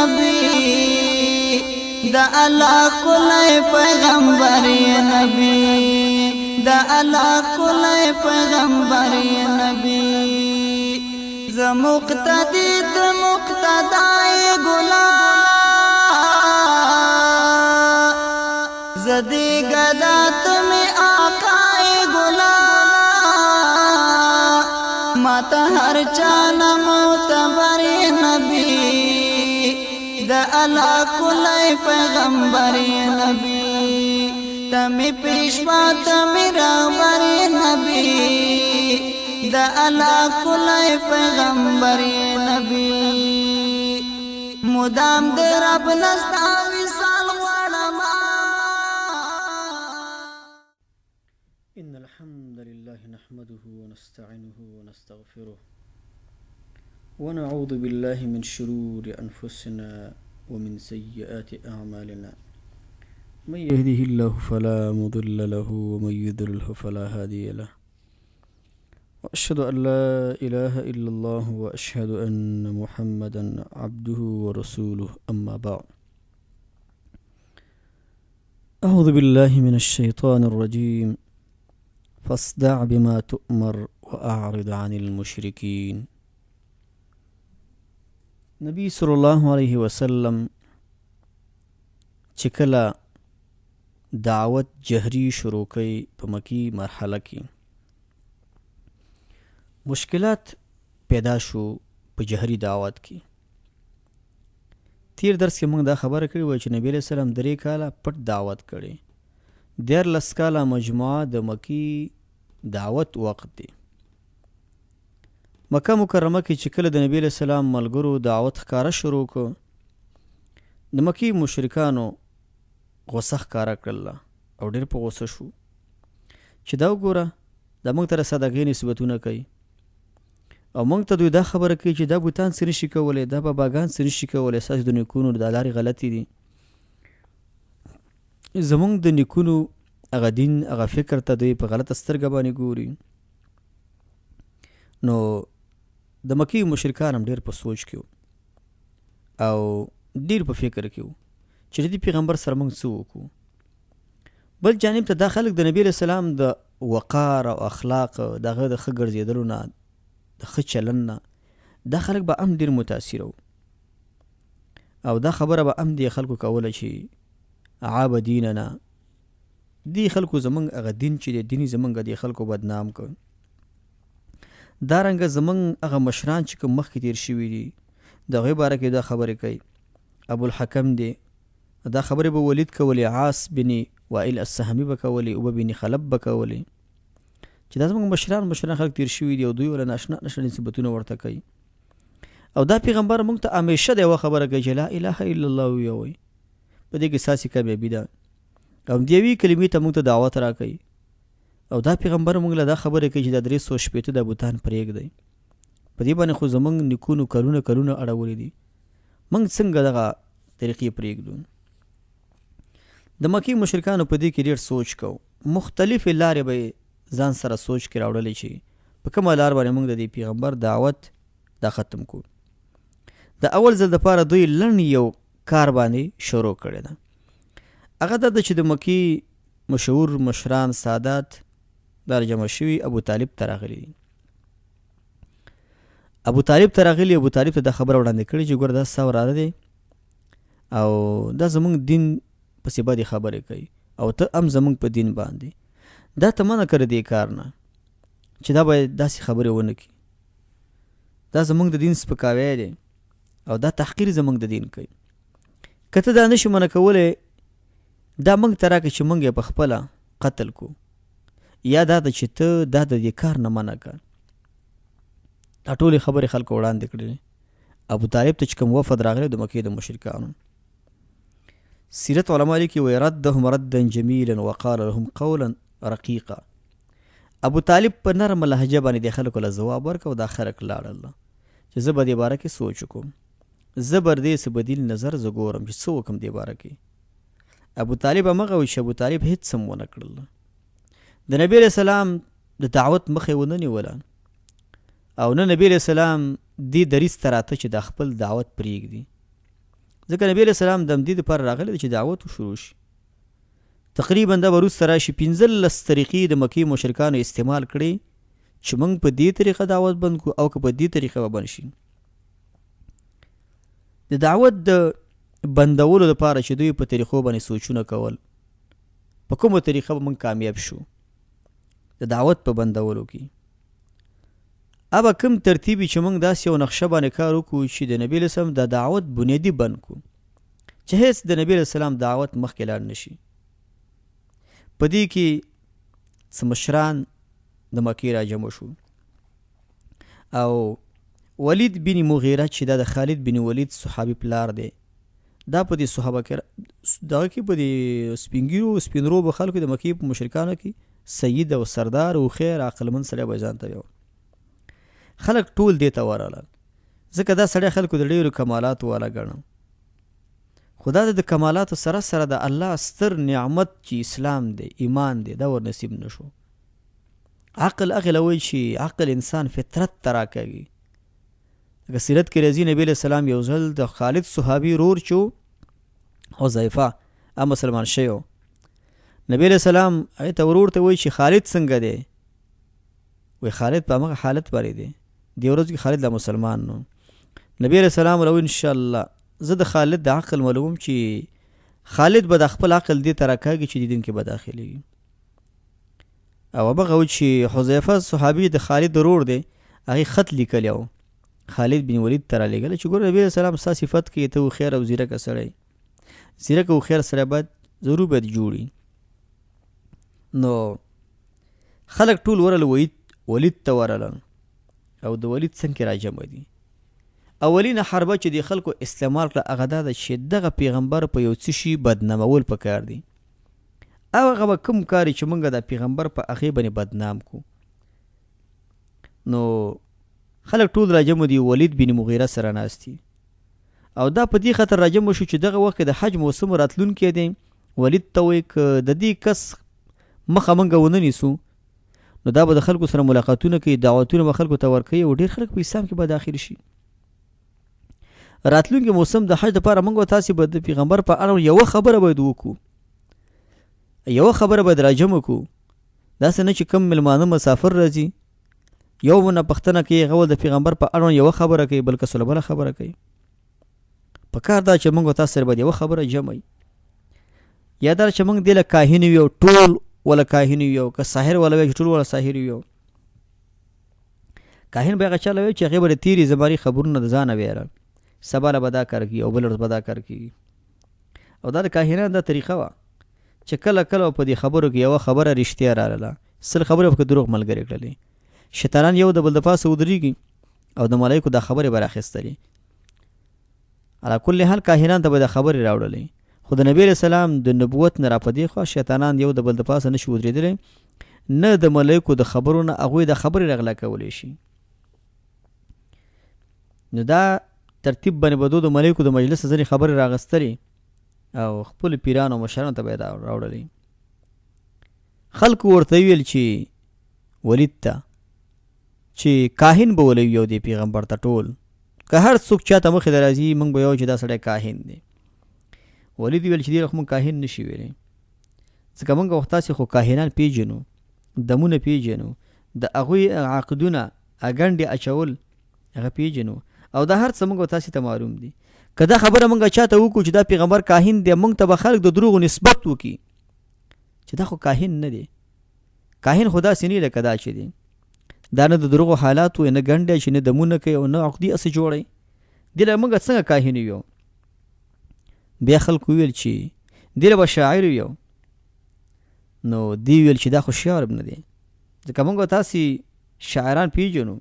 نبی دا الله کولای پیغمبر نبی دا الله کولای پیغمبر نبی ز مقتدی د مقتدای ګلا زدی گدا تمی آقای ګلا ماتا هر چانا معتبر نبی دا الله کولای پیغمبر نبی تمی پیشوا تمی رهبر نبی دا الله کولای پیغمبر نبی مدام د رب نستا وصال غړما. إن الحمد لله نحمده ونستعينه ونستغفره ونعوذ بالله من شرور أنفسنا ومن سيئات أعمالنا من يهده الله فلا مضل له ومن يضلله فلا هادي له وأشهد أن لا إله إلا الله وأشهد أن محمدا عبده ورسوله أما بعد أعوذ بالله من الشيطان الرجيم فاصدع بما تؤمر وأعرض عن المشركين. نبی صلی الله علیه وسلم چې کله دعوت جهري شروع کړي په مکی مرحله کې مشکلات پیدا شو په جهري دعوت کې. تیر درس کې موږ دا خبره کړې وه چې نبی علیه السلام 3 کاله پټ دعوت کړي. 13 کاله مجموعه د مکی دعوت وخت دی. مکه مکرمه کې چې کله د نبی علیه السلام ملګرو دعوت ښکاره شروع کړ د مکی مشرکانو غوسه ښکاره کړله او ډېر په غوسه شو چې دا وګوره دا موږ ته صدقې نسبتونه کوي او موږ ته دوی دا خبره کوي چې دا بوتان څه نشي کولی دا باباګان څه نشي کولی ستاسو د نیکونو دا لارې غلطې دي. زموږ د نیکونو هغه دین هغه فکر ته دوی په غلطه سترګه باندې ګوري. نو د مکی مشرکان هم ډېر په سوچ کې او ډېر په فکر کې چې د پیغمبر سره موږ څه وکړو. بل جانب ته دا خلک د نبی علیه السلام د وقار او اخلاق دغه د ښه ګرځېدلو نه د ښه چلن نه دا خلک به هم ډېر متاثره وو او دا خبره به هم دې خلکو کوله چې عاب دیننا دې خلکو زمونږ هغه دین چې دی دیني زمونږ دې خلکو بدنام کړ. دارنګه زمونږ هغه مشران چې کوم مخکې تیر شوي دي د هغوی باره کې دا خبرې کوي. ابوالحکم دی دا خبرې به ولید کولې عاص بن وائل السهمي به کولې اوبه بن خلب به کولې چې دا زموږ مشران خلک تیر شوي دي او دوی ولا ناشنا نسبتونه ورته کوي. او دا پیغمبر موږ ته همیشه د یوه خبره کوي چې لا اله الا الله ووایئ په دې کې ستاسې کامیابي ده او د یوې کلمې ته موږ ته دعوت راکوي. او دا پیغمبر موږ له دا خبره کوي چې دا 360 د بوتان پرېږدئ په دې باندې خو زموږ نیکونو کلونه اړولي دي موږ څنګه دغه طریقې پرېږدو. د مکې مشرکانو په دې کې ډېر سوچ کو مختلفې لارې به ځان سره سوچ کې راوړلی چې په کومه لار باندې موږ د دې پیغمبر دعوت دا ختم کړو. د اول ځل دپاره دوی لنډ یو کار باندې شروع کړی ده. هغه دا ده چې د مکې مشهور مشران سادات دا جمع شوي ابو طالب ته راغلي دي. ابو طالب ته دا خبره وړاندې کړې چې ګوره دا ستا وراده دی او دا زمونږ دین پسې بدې خبرې کوي او ته هم زمونږ په دین باندې دا ته منع کړه دې کار نه چې دا باید داسې خبرې ونه کړي. دا زمونږ د دین سپکاوی دی او دا تحقیر زمونږ د دین کوي. که ته دا نشي منع کولی دا موږ ته راکړه چې موږ یې په خپله قتل کو یا دا ده چې ته دا د دې کار نه منع کړه. دا ټولې خبرې خلکو وړاندې کړې. ابو طالب ته چې کوم وفد راغلی د مکې د مشرکانو سیرت علما لیکي وایي ردهم ردا جمیلا وقال لهم قولا رقیقا. ابو طالب په نرمه لهجه باندې د خلکو له ځواب ورکړ او دا خلک لاړل چې زه به دې باره کې سوچ وکړم زه بر دې څه بدیل نظر زه ګورم چې څه وکړم دې باره کې. ابو طالب همغه وایي چې ابو طالب هېڅ هم ونه کړل. د نبی علیه السلام د دعوت مخې ونه نیوله او نه نبی علیه السلام دې دریځ ته راته چې د خپل دعوت پرېږدي ځکه نبی علیه السلام د همدې دپاره راغلی چې دعوت شروع شي. تقریبا دا به وروسته راشي 15 طریقې د مکې مشرکانو استعمال کړي چې موږ په دې طریقه دعوت بند کړو او که په دې طریقه به بند شي. د دعوت د بندولو لپاره چې دوی په طریقو باندې سوچونه کول په کومه طریقه به موږ کامیاب شو د دعوت په بندولو کې. ابا کوم ترتیبي چې موږ داسې یو نقشه باندې کار وکړو چې د نبی علیه السلام د دعوت بنیادي بند کړو چې هیڅ د نبی علیه السلام دعوت مخکې لاړ نه شي. په دې کې څه مشران د مکې راجمع شو او ولید بن مغیره چې دا د خالد بن ولید صحابي پلار دی دا په دې صحابه کې دغه کې په دې سپینرو به خلکو د مکې په مشرکانو کې سید او سردار او خیر عقلمند سړی به ځان ته ویل. خلک ټول دې ته ورغلل ځکه دا سړی خلکو د ډېرو کمالاتو والا ګڼه. خدا د کمالاتو سره سره د الله ستر نعمت چې اسلام دی ایمان دی دا ور نصیب نشو. عقل هغې له وایي چې عقل انسان فطرت ته راکاږي. لکه سیرت کې راځي نبی علیه السلام یو ځل د خالد صحابي رور چې حذیفه مسلمان شوی و. نبی علیه السلام هغې ته ورور ته وایي چې خالد څنګه دی؟ وایي خالد په همغه حالت باندې دی دې ورځ کې خالد لا مسلمان نو. نبی علیه السلام ورته وایي انشاءالله زه د خالد د عقل معلومم چې خالد به د خپل عقل دې ته راکاږي چې دې دین کې به داخلېږي. او هغه و چې حذیفه صحابي د خالد ورور دی هغې خط لیکلی و خالد بن ولید ته رالیږلی چې ګوره نبي علیه السلام ستا صفت کوي ته هوښیار او زیرکه سړی زیرکه هوښیار سړی باید ضرور باید جوړي. نو خلک ټول ورله ولید ته ورله او د ولید څنګ کې راجمع دي. اولینه حربه چې د خلکو استعمال کړه هغه دا ده چې دغه پیغمبر په یو څه شي بدنامول پکار دي او هغه به کوم کاري چې موږ د پیغمبر په هغې باندې بدنام کو. نو خلک ټول راجمع دي ولید بن مغیره سره ناست دي او دا په دې خاطر راجمع شو چې دغه وخت د حج موسم راتلونکی دی. ولید ته وایي که د دې کس مخه موږ ونه نیسو نو دا به د خلکو سره ملاقاتونه کوي دعوتونه به خلکو ته ورکوي او ډېر خلک په اسلام کې به داخل شي. راتلونکي موسم د حج دپاره موږ تاسې به د پیغمبر په اړه یوه خبره باید وکړو یوه خبره باید راجمع کړو. داسې نه چې کم مېلمانه مسافر راځي یو نه پوښتنه کوي هغه د پیغمبر په اړه یوه خبره کوي بلکې سله بله خبره کوي. په کار دا چې موږ تاسو سره باید یوه خبره جمع وي. یا دا چې موږ دې له کاهن وي او ټول ولا کاهن وي او که ساحر ولا وي ټول ولا ساحر وي. کاهن به هغه چا له وي چې هغې به د تېرې زمانې خبرونه د ځانه ویله سبا له به دا کار کېږي او بله ورځ به دا کار کېږي. او دا د کاهنانو دا طریقه وه چې کله کله په دې خبرو کې یوه خبره رښتیا راغله 100 خبرې پکې دروغ ملګرې کړلې. شیطانان یو د بل د پاسه ودرېږي او د ملایکو دا خبرې به راخیستلې. علا کل حال کاهنان ته به دا خبرې راوړلې خو د نبي علیه السلام د نبوت نه را په دې خوا شیطانان یو د بل د پاسه نشي ودرېدلی نه د ملایکو د خبرو نه هغوی دا خبرې راغلا کولی شي. نو دا ترتیب باندې به د ملایکو د مجلس ځینې خبرې راغستلې او خپل پیرانو او مشرانو ته به یې راوړلې. خلکو ورته ویل چې ولید ته چې کاهن به ولوي یو دی پیغمبر ته ټول که هر څوک چاته مخې ته راځي موږ به یو چې دا سړی کاهن دی. ولید ویل چې دې موږ کاهن نشي ویلی ځکه موږ وخت تاسې خو کاهنان پیژنو دمونه پیژنو د هغوی عقدونه اګنډې اچول هغه پیژنو او دا هر څه موږ تاسې ته معلوم دي. که دا خبره موږ چاته وکړو چې دا پیغمبر کاهن دی موږ ته به خلک د دروغو نسبت وکړي چې دا خو کاهن نه دی. کاهن خو داسې نه لکه دا چې دی دا نه د دروغو حالات وي نه ګنډی چې نه دمونه کوي او نه عقدې هسې جوړی دې له موږ څنګه کاهن یو. بیا خلکو ویل چې دې له به شاعر یو. نو دی ویل چې دا خو شعر نه دی ځکه موږ تاسې شاعران پیژنو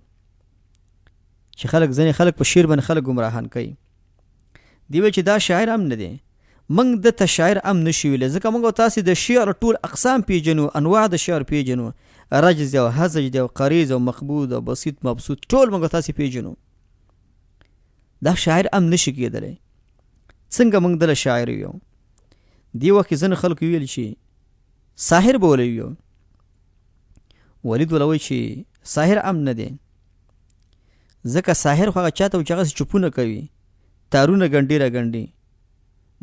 چې خلک ځینې خلک په شعر باندې خلک ګمراهان کوي. دی ویل چې دا شاعر هم نه دی موږ دته شاعر هم نشي ویلی ځکه موږ تاسې د شعر ټول اقسام پیژنو انواع د شعر پیژنو رجز او هزج دی او قریز او مقبود او بسیط مبسوط ټول موږ تاسې پیژنو. دا شاعر هم نشي کېدلی څنګه موږ دله شاعر یو. دی وخت کې ځینې خلکو ویل چې ساحر به ولوي یو. ولید وله وایي چې ساحر هم نه دی ځکه ساحر خو هغه چاته و چې هغسې چپونه کوي تارونه ګنډي را ګنډي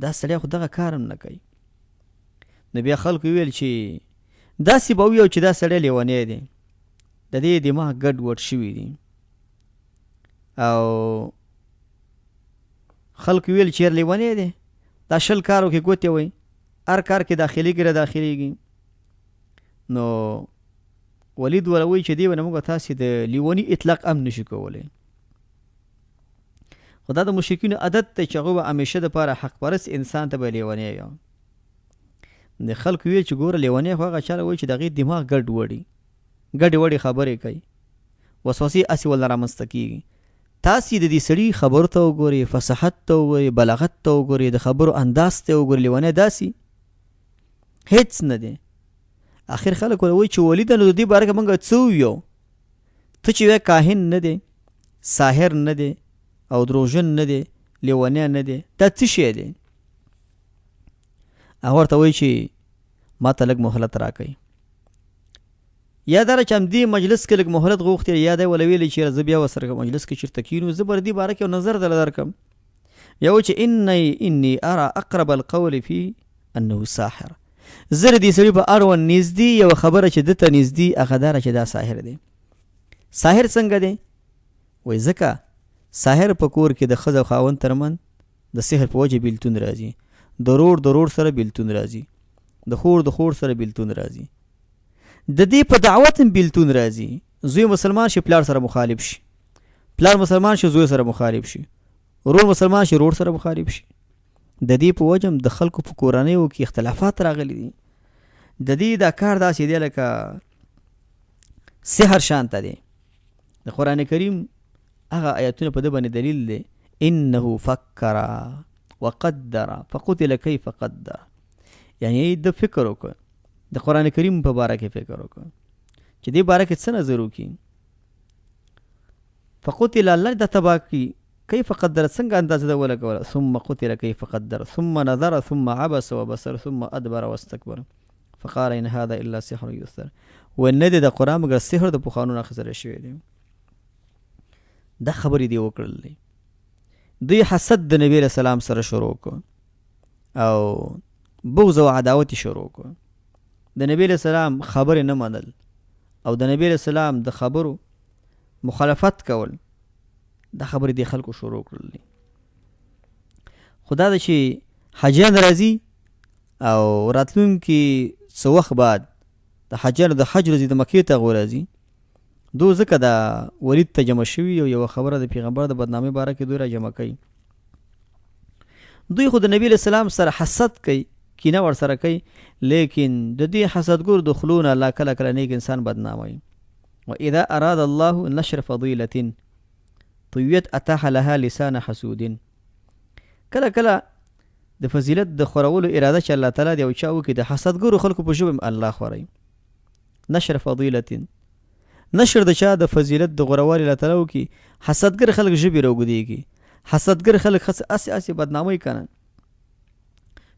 دا سړی خو دغه کار هم نه کوي. نو بیا خلکو ویل چې داسې به وویو چې دا سړی لیونی دی، د دې دماغ ګډ وډ شوي دي. او خلکو ویل چې لیونی دی، دا شل کارو کې ګوتې وایي، هر کار کې داخلېږي را داخلېږي. نو ولید ولا وایي چې دی ونه موږ تاسې د لیوني اطلاق هم نشو کولی. خو دا د مشرکینو عادت دی چې هغوی به همیشه دپاره حق پرست انسان ته به لیونی یا د خلکو ویل چې ګوره لیونی خو هغه چاله وایي چې د هغې دماغ ګډ وډي ګډې وډې خبرې کوي، وسوسې هسې ولنه رامنځته کېږي. تاسې د دې سړي خبرو ته وګورئ، فصاحت ته وګورئ، بلاغت ته وګورئ، د خبرو انداز ته وګورئ، لیونی داسې هیڅ نه دی. آخر خلک ورته وایي چې ولیده نو د دې باره کې موږ څه وویو؟ ته چې وایې کاهن نه دی، ساحر نه دی، او دروژن نه دی، لیونی نه دی، دا څه شی دی؟ هغه ورته وایي چې ما ته لږ مهلت راکوئ. یا دا چې همدې مجلس کې لږ مهلت غوښتې، یا دی وله ویلې چې زه بیا ورسره مجلس کې چېرته کښېنو زه به د دې باره کې یو نظر درله درکړم. یا وایي چې انی ارى اقرب القول فی انه ساحر، زه د دې سړي په اړوند نږدې یوه خبره چې ده ته نږدې هغه دا چې دا ساحر دی. ساحر څنګه دی؟ وایي ځکه ساحر په کور کې د ښځه او خاوند ترمن د سحر په وجه بیلتون راځي، د رور سره بیلتون راځي، د خور سره بیلتون راځي، د دې په دعوت هم بیلتون راځي. زوی مسلمان شي پلار سره مخالف شي، پلار مسلمان شي زوی سره مخالف شي، رور مسلمان شي رور سره مخالف شي. د دې په وجه د خلکو په کورنیو کې اختلافات راغلي دي. د دې دا کار داسې دی لکه سحر شانته دی. د قرآن کریم هغه آیاتونه په ده باندې دلیل دی. انه فکر وقدر فقتل کیف قدر، یعنی د فکر وکړه، د قرآن کریم په باره کې فکر وکړه چې دې باره کې څه نظر وکړي. فقتل الله د تبا کی کیف قدر، څنګه اندازه ده ولګوله. ثم قتل کیف قدر ثم نظر ثم عبس وبصر ثم ادبر واستكبر فقال ان هذا الا سحر يؤثر. ونه د قرآن مګر سحر د پخوانو اخیستل شوی دی. دا خبرې دی وکړل. دوی حسد د نبی علیہ السلام سره شروع کو او بغض او عداوت شروع کو. د نبی علیہ السلام خبرې نه منل او د نبی علیہ السلام د خبرو مخالفت کول، دا خبرې دی خلکو شروع کړل. خدا دا چې حجیان راځي او راتلونکي څه وخت بعد د حجیانو د حج ورځې د مکې ته راځي، دو ځکه دا ولید ته جمع شوي او یوه خبره د پیغمبر د بدنامۍ باره کې دوی را جمع کوي. دوی خو د نبی علیہ السلام سره حسد کوي، کینه ور سره کوي، لیکن د دې حسدګور د خلونه الله کله کله نیک انسان بدناموي. واذا اراد الله نشر فضیلة طویت اتاح لها لسان حسود. کله کله د فضیلت د خورولو اراده چې الله تعالی د یو چا وکړي، د حسدګورو خلکو په ژبه الله خوروي. نشر فضیلة، نشر د چا د فضیلت د غوروالي الله تعالی وکړي، حسدګر خلک ژبې راوګدېږي، حسدګر خلک اسې بدناموي کنه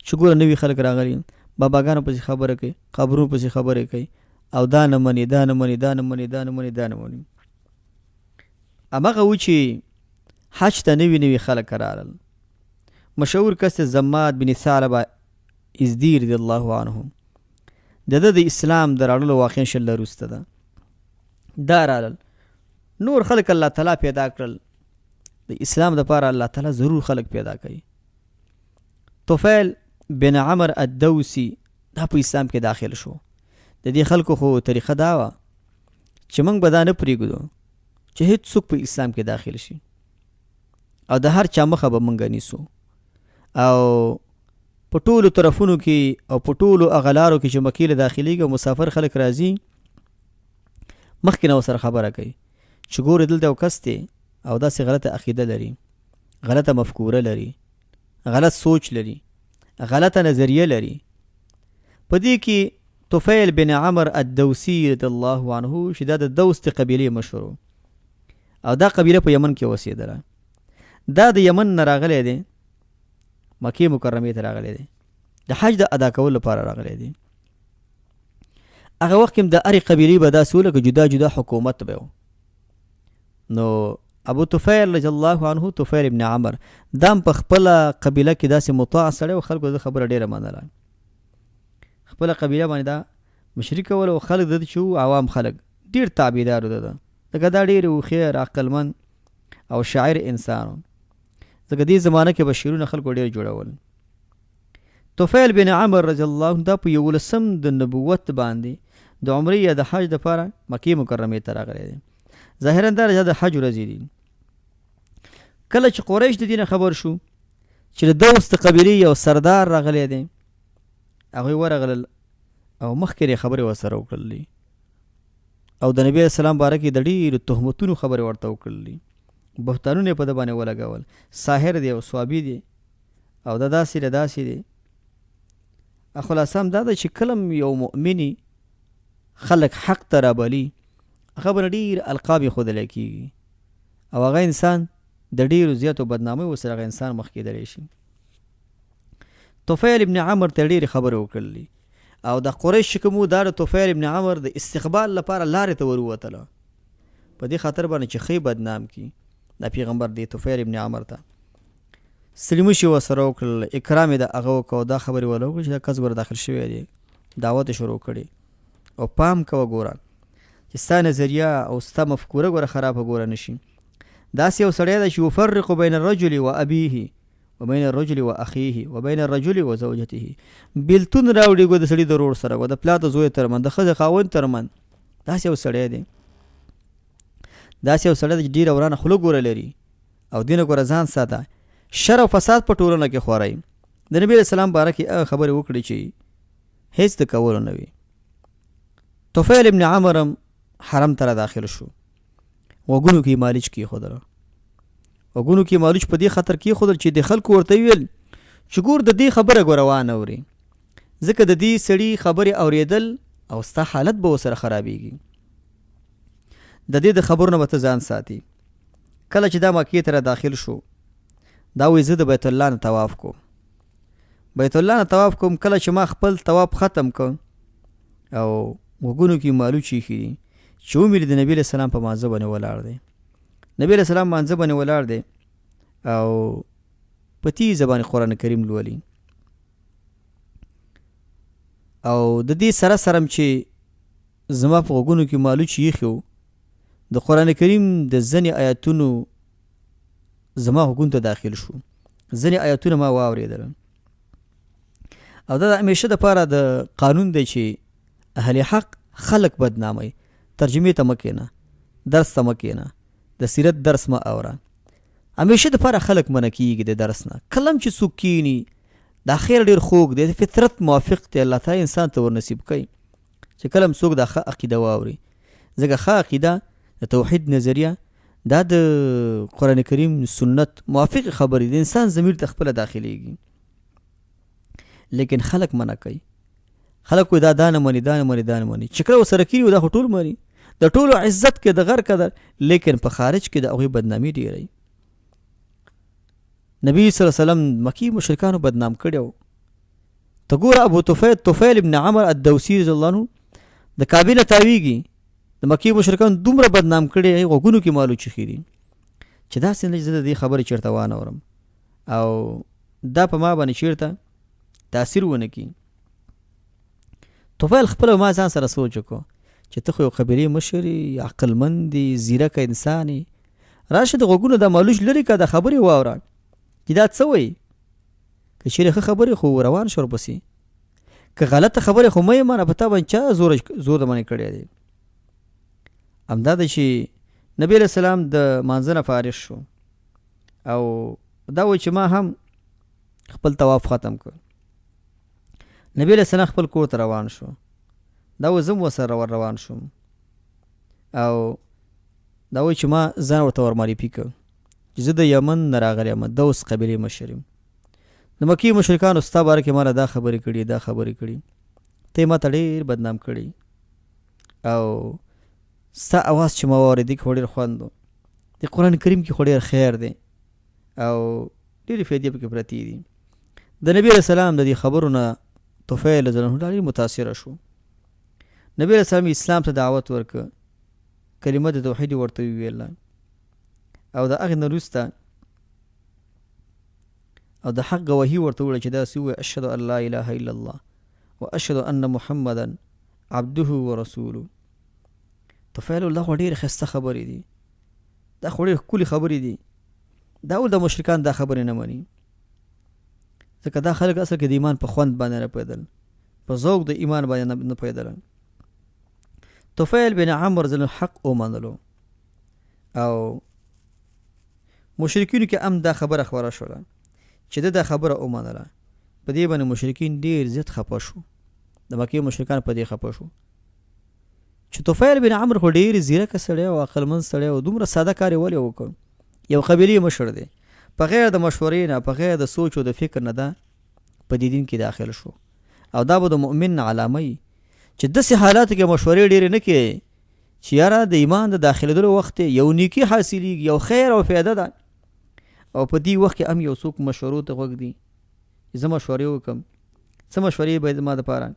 چې ګوره نوي خلک راغلي باباګانو پسې خبره کوي، قبرونو پسې خبرې کوي او دا نه مني دا نه مني دا نه مني دا نه مني دا نه مني. هماغه و چې حج ته نوي خلک راغلل. مشهور کس زماد بن ثعلبه ازدي رضی الله عنه، د ده د اسلام د راړلو واقعا شل وروسته ده دا راغلل. نور خلک الله تعالی پیدا کړل، د اسلام دپاره الله تعالی ضرور خلک پیدا کوي. طفیل بن عمر الدوسی دا په اسلام کې داخل شو. د دې خلکو خو طریقه دا وه چې موږ به دا نه پرېږدو چې هیڅ څوک په اسلام کې داخل شي او د هر چا مخه به موږ نیسو او په ټولو طرفونو کې او په ټولو هغه لارو کې چې مکې له داخلېږي او مسافر خلک راځي مخکې نه ورسره خبره کوي چې ګورې دلته یو کس دی او داسې غلطه عقیده لري، غلطه مفکوره لري، غلط سوچ لري، غلطه نظریه لري. په دې کې طفیل بن عمر الدوسی رضی الله عنه چې دا د دوس قبیلې مشهور او دا قبیله په یمن کې اوسېدله. دا د یمن نه راغلی دی، مکې مکرمې ته راغلی دی، د حج د ادا کولو لپاره راغلی دی. هغه وخت کې د هرې قبیلې به داسې و لکه جدا جدا حکومت به و. نو ابو طفیل رضی الله عنه طفیل ابن عمر دام په خپل قبیله کې داسې مطاع سړی او خلکو د خبره ډیره منله. خپل قبیله باندې دا مشري کول او خلک د چې عوام خلک ډیر تابعدار ده. دغه دا ډیر خیر عقلمن او شاعر انسان. دغه دې زمانه کې بشیرونه خلکو ډیر جوړول. طفیل بن عمر رضی الله عنه په 11 د نبوت باندې د عمرې یا د حج لپاره مکه مکرمه ته راغلی دی. ظاهرا دا د حج ورځې دي. کله چې قریش د دین خبر شو چې د دوست قبیله یو سردار راغلی دی، هغه ورغلل او مخکې خبرې ورسره وکړلې او د نبی اسلام باره کې د ډېرو تهمتونو خبرې ورته وکړلې. بهتانونه په د باندې ولګول، ساحر دی او صوابي دی او د داسې دی. خلاصه هم دا ده چې کلم یو مؤمنی خلق حق ته رابلي، هغه به ډېر القاب یې ښودلی کېږي او هغه انسان د ډېرو زیاتو بدنامۍ ورسره هغه انسان مخ کېدلی شي. طفیل ابن عمر ته ډېرې خبرې وکړلې او د قریش چې کوم دا د طفیل ابن عمر د استقبال لپاره لارې ته وروتله په دې خاطر باندې چې ښې بدنام کړي د پیغمبر دی طفیل ابن عمر ته. سلیموشي ورسره وکړل، اکرام یې د هغه وکړ، دا خبرې وله وکړه چې دا کس ور داخل شوی دی، دعوت یې شروع کړې. او پام کوه ګوره چې ستا نظریه او ستا مفکوره ګوره خرابه ګوره نشي. داسې یو سړی دی چې یفرق بین الرجل و ابیه وبین الرجل و اخیه وبین الرجل و زوجته، بیلتون راوړي ګو د سړي د ورور سره، د پلار د زوی ترمن، د ښځې خاوند ترمن. داسې یو سړی دی، داسې یو سړی دی چې ډېره ورانه خوله ګوره لري او دینه ګوره ځان ساته. شر او فساد په ټولنه کې خوروي. د نبي علیه السلام باره کې هغه خبرې وکړي چې هیڅ د کولو نه وي. طفیل ابن عمر حرم ته را داخل شو، غوږونو کې مالش کېښودله. غوږونو کې مالش په دې خاطر کېښودل چې د خلکو ورته ویل چې ګور د دې خبره ګوره وانه اوري، ځکه د دې سړي خبرې اورېدل او ستا حالت به ورسره خرابېږي. د دې د خبرو نه به ته ځان ساتي. کله چې دا مکې ته را داخل شو، دا وایي زه د بیت الله نه طواف کوم. بیت الله نه طواف کوم. کله چې ما خپل طواف ختم کړ او غوږونو کې مالو چیښي دي چې ومې د نبي علیه السلام په مانځه باندې ولاړ دی. نبی علیه السلام مانځه باندې ولاړ دی او په تیزه باندې قرآن کریم لولي او د دې سره سره چې زما په غوږونو کې مالو چې ایښی و، د قرآن کریم د ځینې آیاتونو زما غوږونو ته داخل شو، ځینې آیاتونه ما واورېدل. او دا د همیشه دپاره د قانون دی چې اهل حق خلق بدنامي. ترجمې ته مه کښېنه، درس ته مه کښېنه، د سیرت درس مه اوره. همیشه دپاره خلق منع کېږي د درس نه. کله هم چې څوک کښېني دا خیر ډېر خوږ دی، د فطرت موافق دی، الله تعالی انسان ته ورنصیب کوي چې کله هم څوک دا ښه عقیده واوري. ځکه ښه عقیده د توحید نظریه دا د قرآن کریم سنت موافق خبرې د انسان ضمیر ته خپله داخلیږي. لیکن خلق منع کوي. خلق وایي دا نه مني، دا نه مني، دا نه مني. چې کله ورسره کېږي دا خو ټول مني، د ټولو عزت کې د غر قدر، لیکن په خارج کې د هغوی بدنامي ډېروي. نبی صلی الله علیه وسلم مکی مشرکانو بدنام کړی و. ته ګوره ابو طفیل ابن عمر الدوسي رضی الله عنه د کعبې نه تاویږي، د مکی مشرکانو دومره بدنام کړی، غوږونو کې مالو چیښي دي چې داسې نه زه د دې خبرې چېرته وانه اورم او دا په ما باندې چېرته تاثیر ونه کړي. طفیل خپله ما ځان سره سوچ وکړو چې ته خو یو قبیلې مشر یې، عقلمند یې، زیرکه انسان یې، راشه د غوږونو د مالوش لرې کړه، د خبرې واوره چې دا څه وایي. که چېرې ښه خبرې خو روان شو ورپسې، که غلطه خبرې خو مه یې منه، په تا باندې چا زور د باندې کړی دی. همدا ده چې نبی علیه السلام د مانځه نه فارغ شو او دا وایي چې ما هم خپل طواف ختم کړ. نبی علیه السلام خپل کور ته روان شو. دا وایي زه هم ورسره روان شوم او دا وایي چې ما ځان ورته ورمعرفي کړ چې زه د یمن نه راغلی یم، دوس قبیلې مشر یم. د مکې مشرکانو ستا باره کې ما له دا خبرې کړي، دا خبرې کړي، ته یې ما ته ډېر بدنام کړي او ستا اواز چې ما واورېدی خو ډېر خوند و. د قرآن کریم کې خو ډېر خیر دی او ډېرې فایدې پکې پرتې دي. د نبي علیه السلام د دې خبرو نه طفیل رضی الله عنه ډېر متاثره شو. نبی علیه السلام اسلام ته دعوت ورکړه، کلمه د توحید ورته وویله او د هغې نه وروسته او د حق ګواهي ورته وویله چې داسې ووایه اشهد ان لا اله الا الله واشهد ان محمدا عبده ورسوله. طفیل الله خو ډېرې ښایسته خبرې دي، دا خو ډېرې ښکلې خبرې دي. دا ول د مشرکان دا خبرې نه مني، ځکه دا خلک اصل کې د ایمان په خوند باندې نه پوهېدل، په ذوق د ایمان باندې نه پوهېدل. طفیل بن عمرو رضی الله حق ومنلو او مشرکینو کې هم دا خبره خوره شوله چې دا خبره ومنله. په دې باندې مشرکین ډېر زیات خفه شو، د مکې مشرکان په دې خفه شو چې طفیل بن عمرو خو ډېر ځیرکه سړی او عقلمند سړی او دومره ساده کار یې ولې وکړ. یو قبیلې مشر دی، په غیر د مشورې نه، په غیر د سوچ او د فکر نه دا په دې دین کې داخل شو. او دا به د مؤمن علامه وي چې داسې حالاتو کې مشورې ډېرې نه کوي چې یاره د ایمان د داخلېدلو وخت یو نیکي حاصلېږي، یو خیر او فایده ده. او په دې وخت کې هم یو څوک مشورو ته غوږ دي، زه مشورې وکړم، څه مشورې به زما دپاره.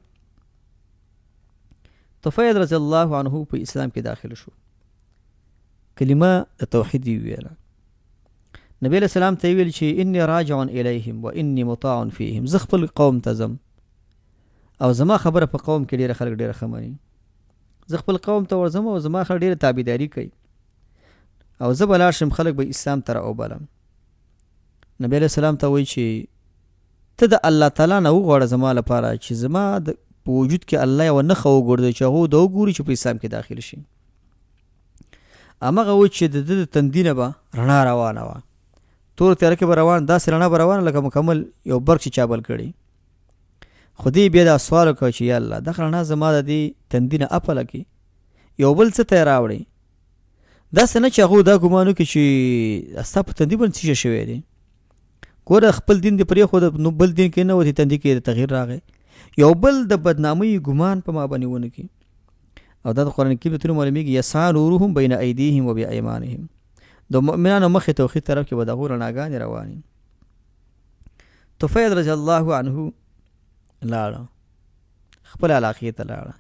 طفیل رضی الله عنه په اسلام کې داخل شو، کلمه د توحید یې ویله. نبی علیہ السلام ته ویل چې انی راجع الیهم و انی مطاع فیهم، زه خپل قوم ته ځم او زما خبره په قوم کې ډېره خلک ډېره ښه مني. زه خپل قوم ته ورځم او زما خلک ډېره تابعداري کوي او زه به لاړ شم خلک به اسلام ته راوبلم. نبی علیہ السلام ته وایي چې ته د الله تعالی نه وغواړه زما لپاره چې زما په وجود کې الله یوه نښه وګرځوي چې هغه د وګوري چې په اسلام کې داخل شي. همغه وایي چې د ده د تندي نه به رڼا روانه وه، تور تیاره کې به روان، داسې رڼا به روانه لکه مکمل یو برق چې چا بل کړي. خو دې بیا دا سوال وکړ چې یا الله دغه رڼا زما د دې تندي نه اپله کړي، یو بل څه ته یې راوړئ. داسې نه چې هغو دا ګمان وکړي چې ستا په تندي باندې څه شی شوی دی. ګوره خپل دین دې پرېښوده، نو بل دین کې نه وتې تندي کې د تغییر راغی. یو بل د بدنامۍ ګمان په ما باندې ونه کړي. او دا د قرآن کریم ته معلومیږي یسعی نورهم بین ایدیهم و بایمانهم، د مؤمنانو مخې توحید طرف کې به د هغو رڼاګانې روانې. طفیل رضی الله عنه لاړه، خپل علاقې ته لاړه.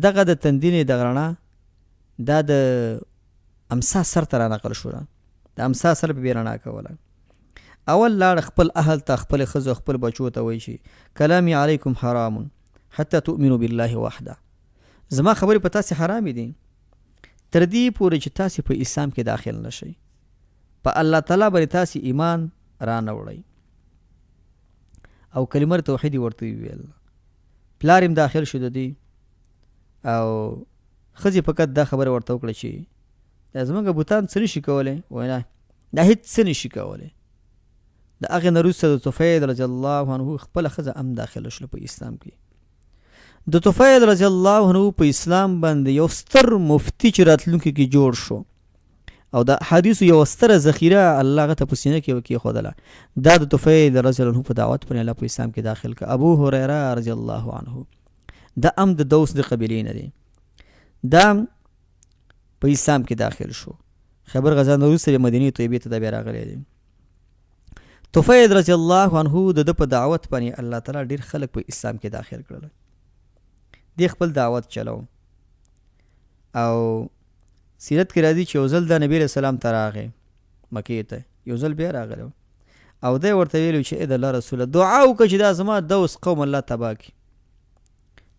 دغه د تندینې دغه رڼا دا د امسا سر ته رانقل شوله، د امسا سر به یې رڼا کوله. اول لاړه خپل اهل ته، خپل ښځو خپل بچو ته وایي چې کلامی علیکم حرام حتی تؤمنوا بالله وحده، زما خبرې په تاسې حرامې دي تر دې پورې چې تاسې په اسلام کې داخل نشئ، په الله تعالی باندې تاسې ایمان را نه وړئ. او کلمه توحید ورته ویل. پلار هم داخل شو د دې او ښځې فقط دا خبره ورته وکړه چې دا زموږ بوتان څه نشي کولی، وایي نه دا هېڅ څه نشي کولی. د هغې نه وروسته د طفیل رضی الله عنه خپله ښځه هم داخله شوله په اسلام کې. د طفیل رضی الله عنه په اسلام باندې یو ستر مفتی چې راتلونکي کې جوړ شو او د احادیثو یو ستره ذخیره الله هغه ته په سینه کې کېښودله. دا د طفیل رضی الله عنه په دعوت باندې الله په اسلام کې داخل کړه. ابو هریره رضی الله عنه دا هم د دوس د قبیلې نه دی، دا په اسلام کې داخل شو. خیبر غزا نه وروسته مدینې طیبې ته دا بیا راغلی دی. طفیل رضی الله عنه د ده په دعوت باندې الله تعالی ډېر خلک په اسلام کې داخل کړل. دی خپل دعوت چلو او سیرت کې راځي چې یو ځل د نبی علیہ السلام ته راغی مکې ته، یو ځل بیا راغلی او دی ورته ویلو چې ای د الله رسوله دعا وکړه چې دا زما دوس قوم الله تباه کړي.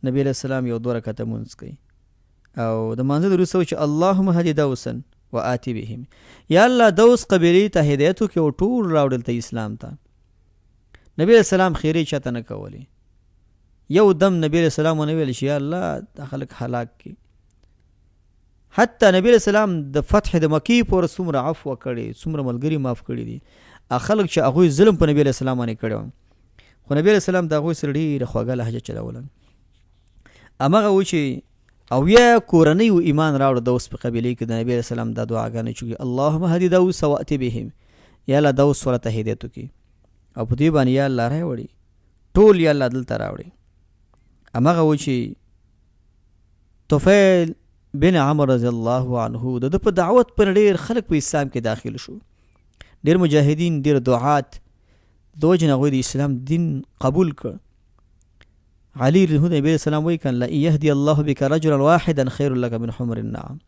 نبی علیہ السلام یو 2 رکعته لمونځ کوي او د لمانځه وروسته وایي چې اللهم هدي دوسا و آتی بهم، یا الله دوس قبیلې ته هدایت وکړي او ټول راوړل ته اسلام ته. نبی علیہ السلام خیرې چاته نه کولی، یو دم نبی علیہ السلام ونه ویل چې یا الله دا خلک هلاک کړي. حتی نبی علیہ السلام د فتح د مکې پورې څومره عفو کړي، څومره ملګري معاف کړي دي. خلک چې هغوی ظلم په نبی علیہ السلام باندې کړی و، خو نبی علیہ السلام د هغوی سره ډېره خوږه لهجه چلوله. همغه و چې اویا کورنۍ و ایمان راوړه دوس په قبیلې کې. د نبی علیہ السلام دا دعاګانې چې اللهم هدي دوس وأتي بهم، یا الله دوس ورته هدایت وکړي او په دې باندې یا الله راوړي ټول یا الله دلته راوړي. همغه و چې طفیل بن عمرو رضی الله عنه د ده په دعوت پر ډېر خلک په اسلام کې داخل شو، ډېر مجاهدین، ډېر دعات، د وجې نه هغوی د اسلام دین قبول کړ. علي رضی الله نبی السلام وایي کن لئن یهدي الله بک رجلا واحدا خیر لک من حمر النعم.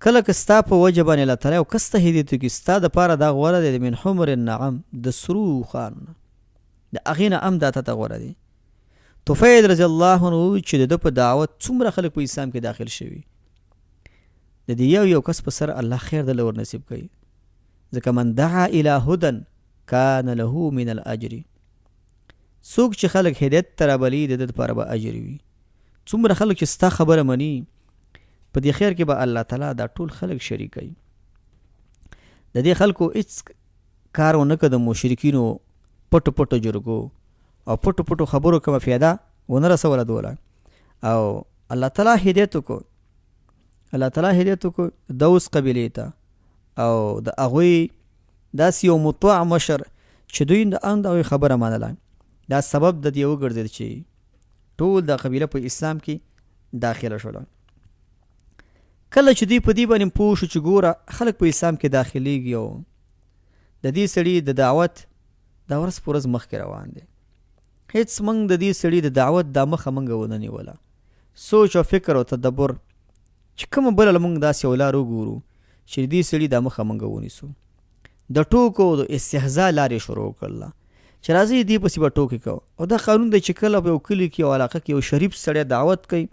کله که ستا په وجه باندې الله تعالی یو کس ته هدیت وکړي ستا دپاره دا غوره دی من حمر النعم د سرو اوښانو نه د هغې نه هم دا ته غوره دی. طفیل رضی الله عنه چې د ده په دعوت څومره خلک په اسلام کې داخل شوي د دې یو کس په سر الله خیر دله ور نصیب کوي ځکه من دعا الی هدن کان له من الاجر څوک چې خلک هدایت ته رابلي د ده دپاره به اجر وي. څومره خلک چې ستا خبره مني په دې خیر کې به الله تعالی دا ټول خلک شریکوي. د دې خلکو هیڅ کار ونه کړه د مشرکینو پټو جرګو او پټو خبرو کومه فایده ونه رسوله دوله او الله تعالی هدایت وکړو دوس قبیلې ته او د هغوی داسې یو مطاع مشر چې دوی د هغوی خبره منله دا سبب د دې وګرځېد چې ټول د قبیله په اسلام کې داخله شوله. کله چې دوی په دې باندې پوه شو چې ګوره خلک په اسلام کې داخلېږي او د دې سړي د دعوت دا ورځ په ورځ مخکې روان دی هیڅ موږ د دې سړي د دعوت دا مخه موږ ونه نیوله سوچ او فکر او تدبر چې کومه بله موږ داسې یو لار وګورو چې دې سړي دا مخه موږ ونیسو د ټوکو د استهزا لارې شروع کړله چې راځئ دې پسې به ټوکې کوو او دا قانون دی چې کله په یو کلي کې یو علاقه کې یو شریف سړی دعوت کوي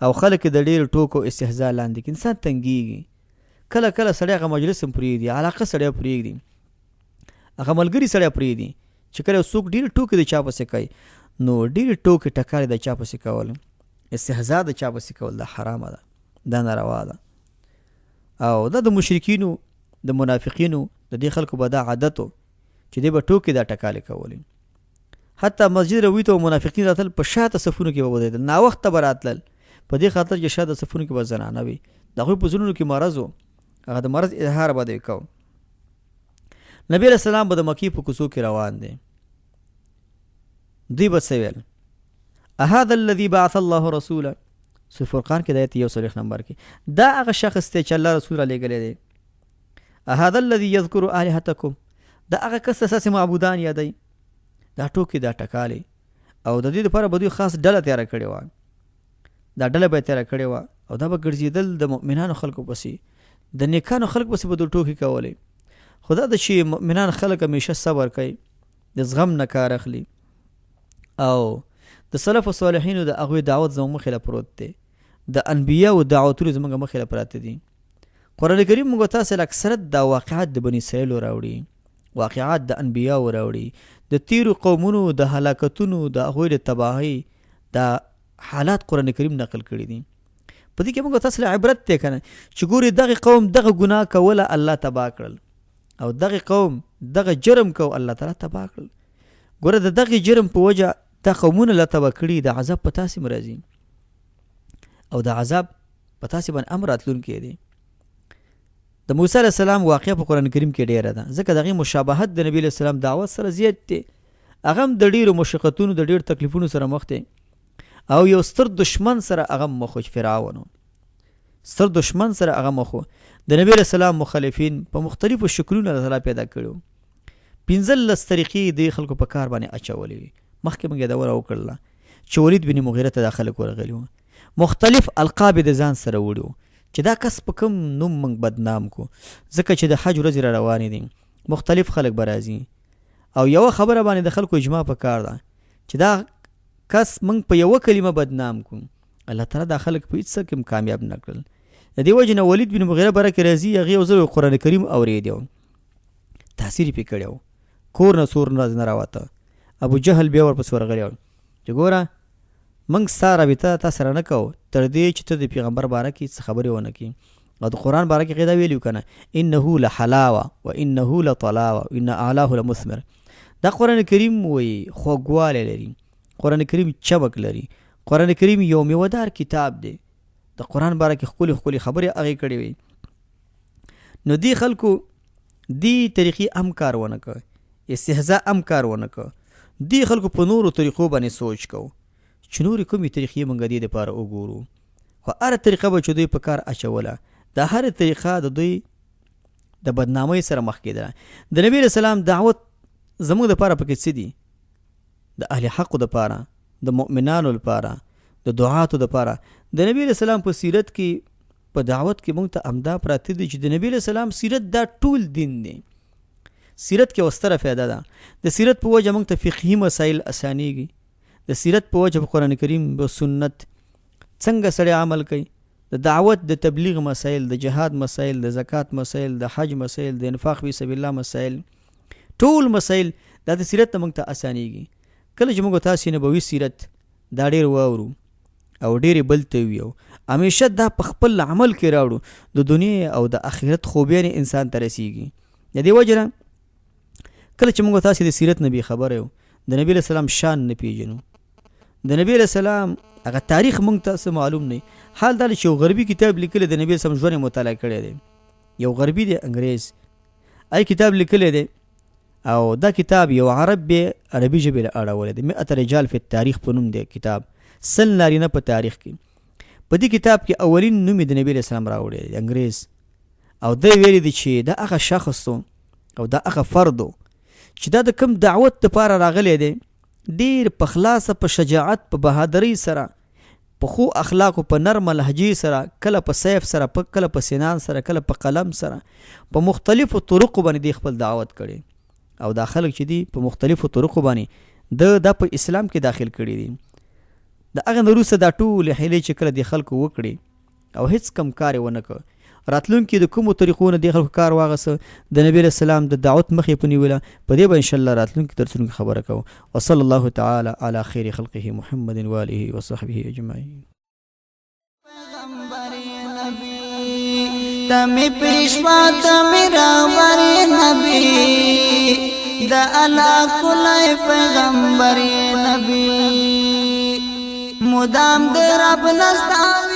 او خلک د ډېر ټوکو استهزا لاندې کې انسان تنګېږي کله سړی هغه مجلس هم پرېږدي علاقه سړی پرېږدي هغه ملګري سړی پرېږدي چې کله څوک ډېر ټوکې د چا پسې کوي نو ډېر ټوکې ټکالې د چا پسې کول استهزا د چا پسې کول دا حرامه ده دا ناروا ده او دا د مشرکینو د منافقینو د دې خلکو به دا عادت و چې دوی به ټوکې دا ټکالې کولې حتی مسجد روي ته منافقین راتلل په شاته صفونو کې به ودرېدل ناوخته به راتلل په دې خاطر چې شاته صفونو کې به زنانه وي د هغوی په زړونو کې مرض و هغه د مرض اظهار به دوی کو. نبی علیہ السلام به د مکې په کوڅو کې روان دی دوی به څه ویل اهذا الذي بعث الله رسولا سورة فرقان کې د آیت 1 نمبر کې دا هغه شخص دی چې الله رسول علیږلی دی اهذا الذي يذكر آلهتكم دا هغه کس اساسې معبودان یادوي دا ټوکې دا ټکالې او د دې لپاره به دوی خاص ډله تیاره کړې وه دا ډله به یې تیاره کړې وه او دا به ګرځېدل د مؤمنانو خلکو پسې د نیکانو خلکو پسې به دوی ټوکې کولې خو دا د چې مؤمنان خلک همیشه صبر کوي د زغم نه کار اخلي او د سلف و صالحینو د هغوی دعوت زموږ مخې له پروت دی د انبیاو دعوتونه زموږ مخې له پراته دي. قرآن کریم موږ تاسې له اکثرت دا واقعات د بني اسرائیلو راوړي واقعات د انبیاو راوړي د تیرو قومونو د هلاکتونو د هغوی د تباهۍ دا حالات قرآن کریم نقل کړي دي. په دې کې موږ تاسې له عبرت دی که نه چې ګورې دغه قوم دغه ګناه کوله الله تباه کړل او دغه قوم دغه جرم کو الله تعالی تباه کړل. ګوره د دغه جرم په وجه دا قومونه الله تباه کړي د عذاب په تاسې مرضي او د عذاب په تاسې باندې هم راتلونکی دی. د موسی علیه السلام واقعه په قرآن کریم کې ډیره ده ځکه د هغې مشابهت د نبي علیه السلام دعوت سره زیات دی هغه هم د ډېرو مشقتونو د ډېرو تکلیفونو سره مخ دی او یو ستر دشمن سره هغه مخ و فرعون ستر دشمن سره هغه مخ و د نبی علیه السلام مخالفین په مختلفو شکلونو الله تعالی پیدا کړي 15 طریقې د خلکو په کار باندې اچولې مخکې موږ دا وکړله چې ولید بن مغیره ته دا خلک ورغلي وو مختلف القاب د ځان سره وړي چې دا کس په کوم نوم موږ بدنام کو ځکه چې د حج ورځې را روانې دي مختلف خلک به راځي او یوه خبره باندې د خلکو اجماع په کار ده چې دا کس موږ په یوه کلمه بدنام کو الله تعالی دا خلک په هېڅ څه کې کامیاب نه کړل. د دې وجې نه ولید بن مغیره بره کې راځي هغې یو ځل قرآن کریم اورېدی و تاثیر یې پرې کړی و کور نه سور نه راوته ابو جهل بیا ورپسې ورغلی و چې ګوره موږ ستا رابطه تا سره نه کوو تر دې چې ته د پیغمبر باره کې څه خبرې ونه کړي او د قرآن باره کې قاعده ویلي که نه انه لحلاوه و انه لطلاوه ان اعلاه لمثمر دا قرآن کریم وایي خوږوالی لري قرآن کریم چبک لري قرآن کریم یو میوهدار کتاب دی د قرآن باره کې ښکلې خبرې هغې کړې وي نو دې خلکو دې طریقې هم کار ونه که استهزا هم کار ونه که دې خلکو په نورو طریقو باندې سوچ کو چې نورې کومې طریقې موږ دې دپاره وګورو خو هره طریقه به چې دوی په کار اچوله دا هره طریقه د دوی د بدنامۍ سره مخ کېدله. د نبي علیه السلام دعوت زموږ دپاره پکې څه دي د اهل حقو دپاره د مؤمنانو لپاره د دعاتو دپاره د نبي علیه السلام په سیرت کې په دعوت کې موږ ته امدا پراته دي چې د نبی علیه السلام سیرت دا ټول دین دی. سیرت کې وستره فایده ده. د سیرت په وجه موږ ته فقهي مسایل اسانیږي. د سیرت په وجه په قرآن کریم په سنت څنګه سړی عمل کوي، د دعوت د تبلیغ مسایل، د جهاد مسایل، د زکات مسایل، د حج مسایل، د انفاق فی سبیل الله مسایل، ټول مسایل دا د سیرت موږ ته اسانیږي. کله چې موږ تاسو نبوي سیرت دا ډیر واورو او ډیر بلته وي او همیشه دا په خپل عمل کې راوړو، د دنیا او د آخرت خوبیان انسان ته رسیږي. د دې وجه کله چې موږ تاسو د سیرت نبی خبره یو د نبی علیہ السلام شان نه پیژنو، د نبی علیہ السلام هغه تاریخ موږ ته معلوم نه. حال دا چې یو غربي کتاب لیکلی د نبی سم ژوند مطالعه کړی دی، یو غربي دی انګریز ای کتاب لیکلی دی او دا کتاب یو عرب به عربي ژبه له اړولې دی. 100 رجال فی التاریخ په نوم دی کتاب، سل نارینه په تاریخ کې. په دې کتاب کې اولین نوم د نبی اسلام راوړی دی انګریز، او دا ویلي دی چې دا هغه شخص او دا هغه فرد چې دا د کوم دعوت لپاره راغلی دی، ډیر په خلاصه، په شجاعت، په بهادری سره، په خو اخلاقو، په نرمه لهجې سره، کله په سیف سره، کله په سنان سره، کله په قلم سره، په مختلفو طرقو باندې دی خپل دعوت کړي. او دا خلک چې دی په مختلفو طرقو باندې دا په اسلام کې داخل کړي دي. د هغه نه وروسته دا ټولې حیلې چې کله د خلکو وکړي او هیڅ کم کار یې ونه کړ، راتلونکي د کومو طریقو نه د خلکو کار واغسه، د نبی علیہ السلام د دعوت مخې په نیوله. په دې به انشاءالله راتلونکي درسونو کې خبره کوو. وصلی الله تعالی علی خیر خلقه محمد و آله و صحبه اجمعین. تمی پیشوا تمی رابر نبی، دا اللہ کلی پیغمبر نبی، مدام دے رب نستان